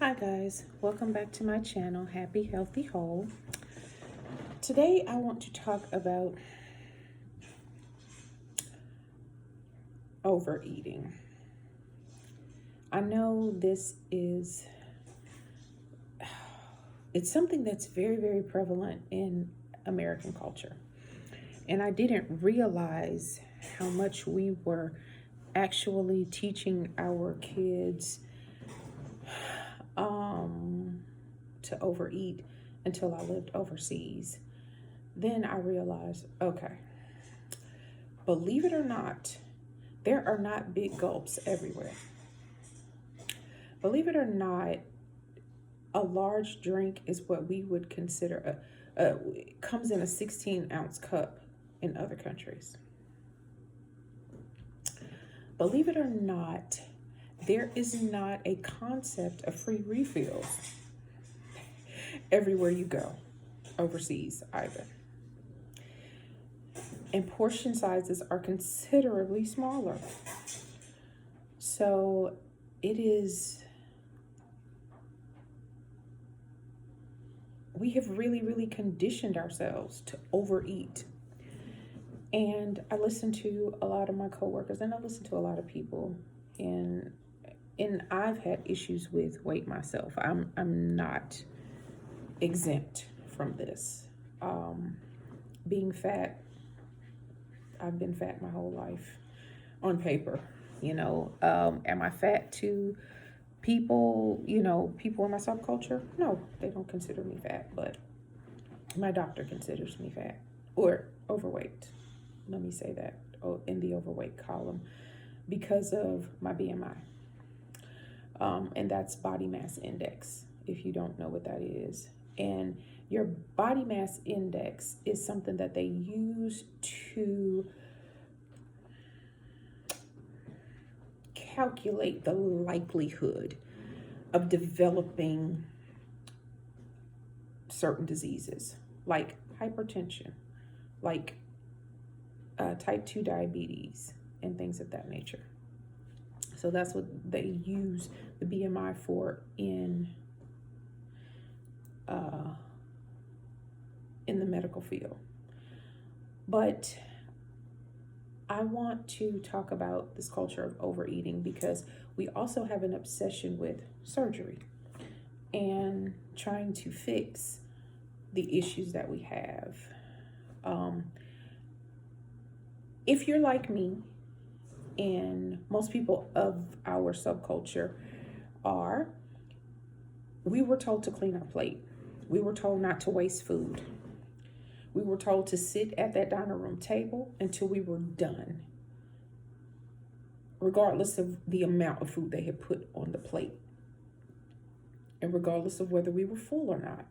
Hi guys, welcome back to my channel, Happy Healthy Whole. Today I want to talk about overeating. I know it's something that's very, very prevalent in American culture. And I didn't realize how much we were actually teaching our kids to overeat until I lived overseas. Then I realized, okay, believe it or not, there are not big gulps everywhere. Believe it or not, a large drink is what we would consider comes in a 16-ounce cup in other countries. Believe it or not, there is not a concept of free refills everywhere you go, overseas either. And portion sizes are considerably smaller. So we have really conditioned ourselves to overeat. And I listen to a lot of my coworkers and I listen to a lot of people, and I've had issues with weight myself. I'm not exempt from this. Being fat, I've been fat my whole life on paper. Am I fat to people, people in my subculture? No, they don't consider me fat, but my doctor considers me fat or overweight. Let me say that in the overweight column because of my BMI. And that's body mass index, if you don't know what that is. And your body mass index is something that they use to calculate the likelihood of developing certain diseases like hypertension, like type 2 diabetes, and things of that nature. So that's what they use the BMI for in the medical field. But I want to talk about this culture of overeating because we also have an obsession with surgery and trying to fix the issues that we have. If you're like me, and most people of our subculture are, we were told to clean our plate. We were told not to waste food. We were told to sit at that dining room table until we were done, regardless of the amount of food they had put on the plate, and regardless of whether we were full or not.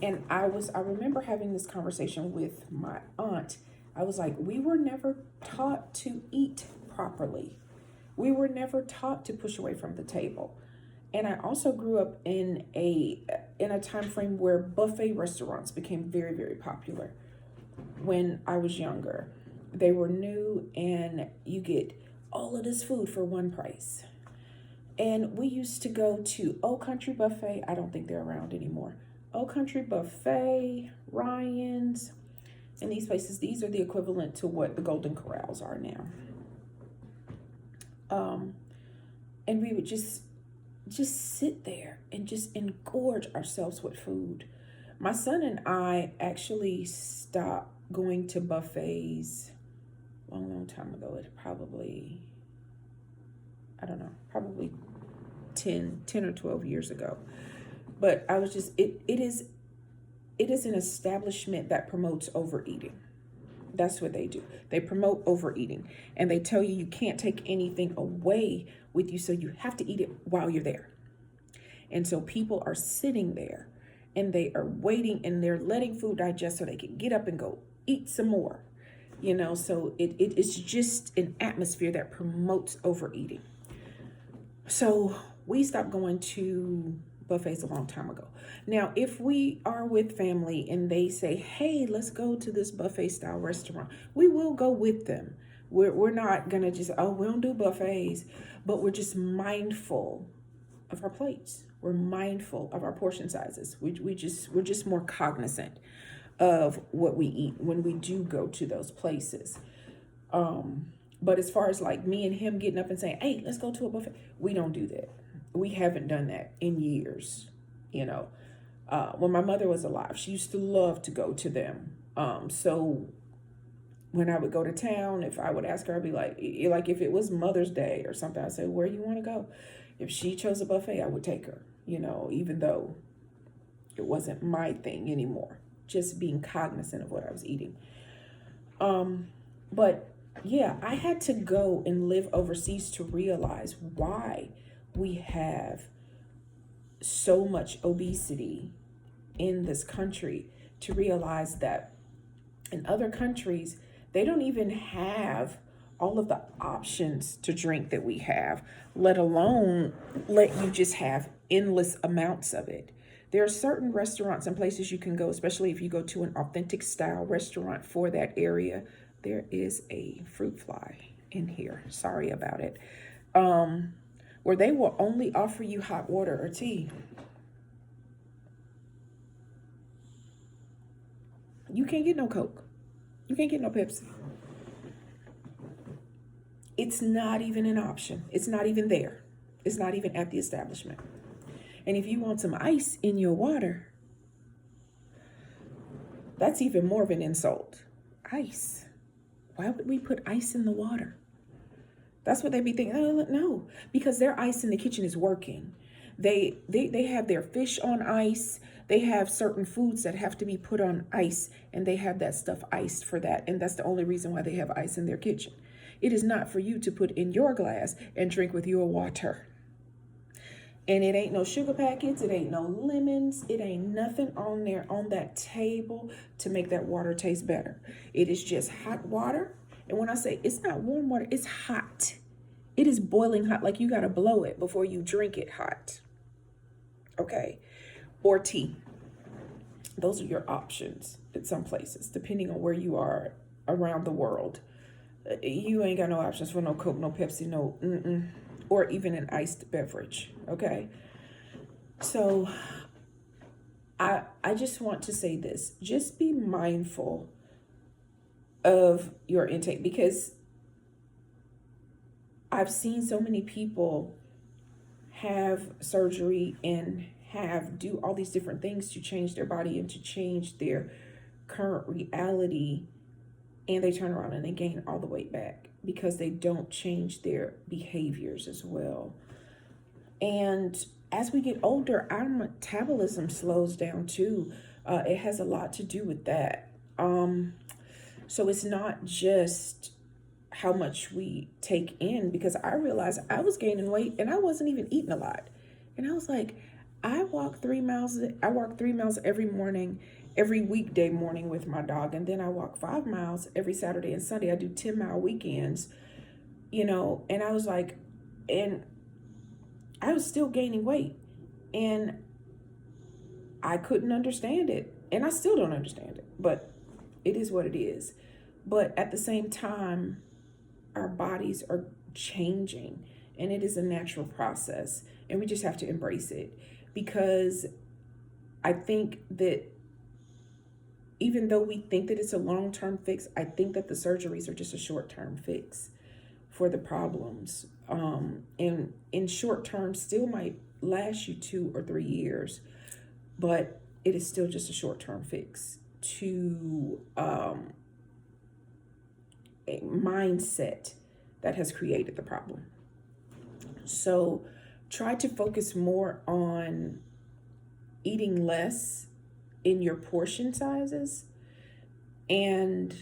And I remember having this conversation with my aunt. I was like, we were never taught to eat properly. We were never taught to push away from the table. And I also grew up in a time frame where buffet restaurants became very popular. When I was younger, they were new, and you get all of this food for one price. And we used to go to Old Country Buffet. I don't think they're around anymore. Old Country Buffet, Ryan's, and these places. These are the equivalent to what the Golden Corrals are now. And we would just sit there and just engorge ourselves with food. My son and I actually stopped going to buffets a long time ago. It probably, I don't know, probably 10 or 12 years ago. But I was just, it is an establishment that promotes overeating. That's what they do. They promote overeating, and they tell you can't take anything away with you, so you have to eat it while you're there. And so people are sitting there and they are waiting, and they're letting food digest so they can get up and go eat some more. So it is just an atmosphere that promotes overeating. So we stopped going to buffets a long time ago. Now, if we are with family and they say, hey, let's go to this buffet style restaurant, we will go with them. We're not going to just, we don't do buffets, but we're just mindful of our plates. We're mindful of our portion sizes. We're just more cognizant of what we eat when we do go to those places. But as far as like me and him getting up and saying, "Hey, let's go to a buffet," we don't do that. We haven't done that in years. You know, when my mother was alive, she used to love to go to them. So when I would go to town, if I would ask her, I'd be like if it was Mother's Day or something, I'd say, "Where you want to go?" If she chose a buffet, I would take her, you know, even though it wasn't my thing anymore, just being cognizant of what I was eating. But yeah, I had to go and live overseas to realize why we have so much obesity in this country, to realize that in other countries, they don't even have all of the options to drink that we have, let alone let you just have endless amounts of it. There are certain restaurants and places you can go, especially if you go to an authentic style restaurant for that area. There is a fruit fly in here. Sorry about it. Where they will only offer you hot water or tea. You can't get no Coke. You can't get no Pepsi. It's not even an option. It's not even there. It's not even at the establishment. And if you want some ice in your water, that's even more of an insult. Ice. Why would we put ice in the water? That's what they be thinking. Oh, no, because their ice in the kitchen is working. They have their fish on ice. They have certain foods that have to be put on ice, and they have that stuff iced for that. And that's the only reason why they have ice in their kitchen. It is not for you to put in your glass and drink with your water. And it ain't no sugar packets. It ain't no lemons. It ain't nothing on there on that table to make that water taste better. It is just hot water. And when I say it's not warm water, it's hot. It is boiling hot, like you got to blow it before you drink it hot. Okay. Or tea. Those are your options at some places, depending on where you are around the world. You ain't got no options for no Coke, no Pepsi, no or even an iced beverage. Okay. So I just want to say this. Just be mindful of your intake, because I've seen so many people have surgery and do all these different things to change their body and to change their current reality, and they turn around and they gain all the weight back because they don't change their behaviors as well. And as we get older, our metabolism slows down too. It has a lot to do with that. So it's not just how much we take in, because I realized I was gaining weight and I wasn't even eating a lot. And I was like, I walk 3 miles every morning, every weekday morning with my dog. And then I walk 5 miles every Saturday and Sunday. I do 10-mile weekends, you know, and I was like, and I was still gaining weight, and I couldn't understand it. And I still don't understand it, but it is what it is. But at the same time, our bodies are changing, and it is a natural process, and we just have to embrace it. Because I think that even though we think that it's a long-term fix, I think that the surgeries are just a short-term fix for the problems. And in short term still might last you 2 or 3 years, but it is still just a short-term fix to a mindset that has created the problem. So try to focus more on eating less in your portion sizes, and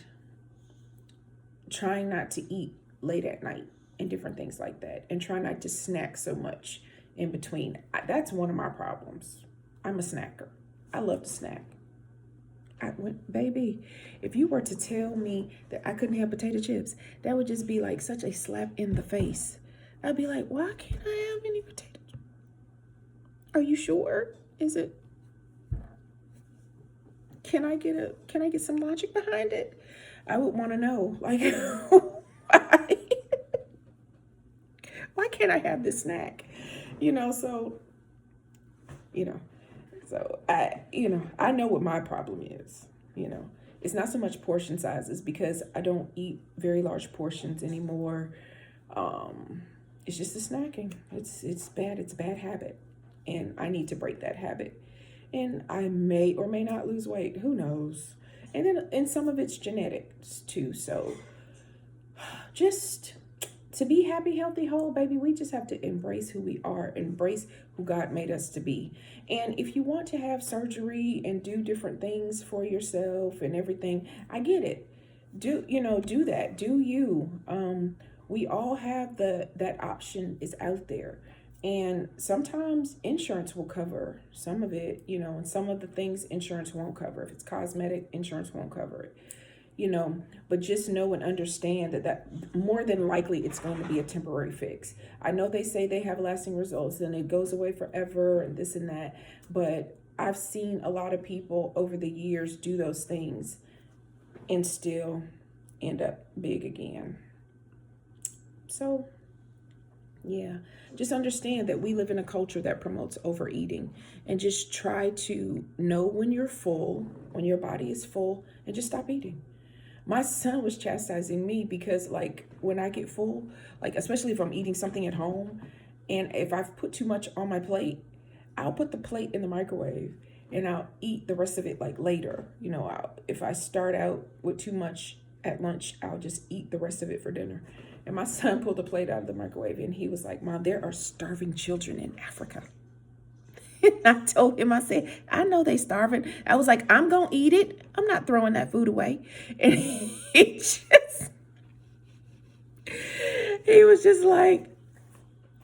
trying not to eat late at night and different things like that, and try not to snack so much in between. That's one of my problems. I'm a snacker. I love to snack. Baby, if you were to tell me that I couldn't have potato chips, that would just be like such a slap in the face. I'd be like, why can't I have any potato chips? Are you sure? Is it? Can I get some logic behind it? I would want to know, like, why can't I have this snack? you know, so, you know, so I know what my problem is, you know. It's not so much portion sizes because I don't eat very large portions anymore. Um, it's just the snacking. It's bad. It's a bad habit, and I need to break that habit. And I may or may not lose weight. Who knows? And some of it's genetics too. So just to be happy, healthy, whole, baby, we just have to embrace who we are, embrace who God made us to be. And if you want to have surgery and do different things for yourself and everything, I get it. Do that. Do you? We all have that option is out there. And sometimes insurance will cover some of it, and some of the things insurance won't cover. If it's cosmetic, insurance won't cover it, but just know and understand that more than likely it's going to be a temporary fix. I know they say they have lasting results and it goes away forever and this and that, but I've seen a lot of people over the years do those things and still end up big again. So yeah, just understand that we live in a culture that promotes overeating, and just try to know when you're full, when your body is full, and just stop eating. My son was chastising me because, like, when I get full, like, especially if I'm eating something at home, and if I've put too much on my plate, I'll put the plate in the microwave and I'll eat the rest of it, like, later. If I start out with too much at lunch, I'll just eat the rest of it for dinner. And my son pulled the plate out of the microwave and he was like, Mom, there are starving children in Africa. I told him, I said, I know they starving. I was like, I'm going to eat it. I'm not throwing that food away. And he was just like,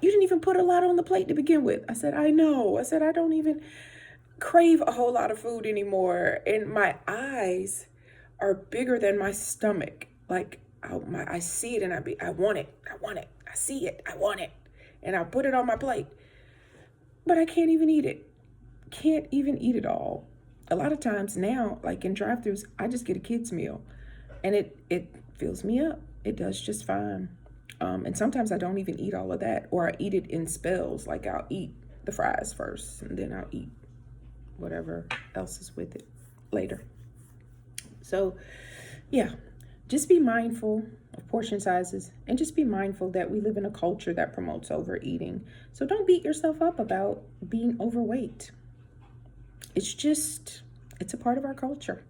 you didn't even put a lot on the plate to begin with. I said, I know. I said, I don't even crave a whole lot of food anymore. And my eyes are bigger than my stomach. Like, I see it and I want it. I want it. I see it. I want it. And I put it on my plate. But I can't even eat it. Can't even eat it all. A lot of times now, like in drive-thrus, I just get a kid's meal. And it fills me up. It does just fine. And sometimes I don't even eat all of that. Or I eat it in spells. Like I'll eat the fries first. And then I'll eat whatever else is with it later. So, yeah. Just be mindful of portion sizes, and just be mindful that we live in a culture that promotes overeating. So don't beat yourself up about being overweight. It's a part of our culture.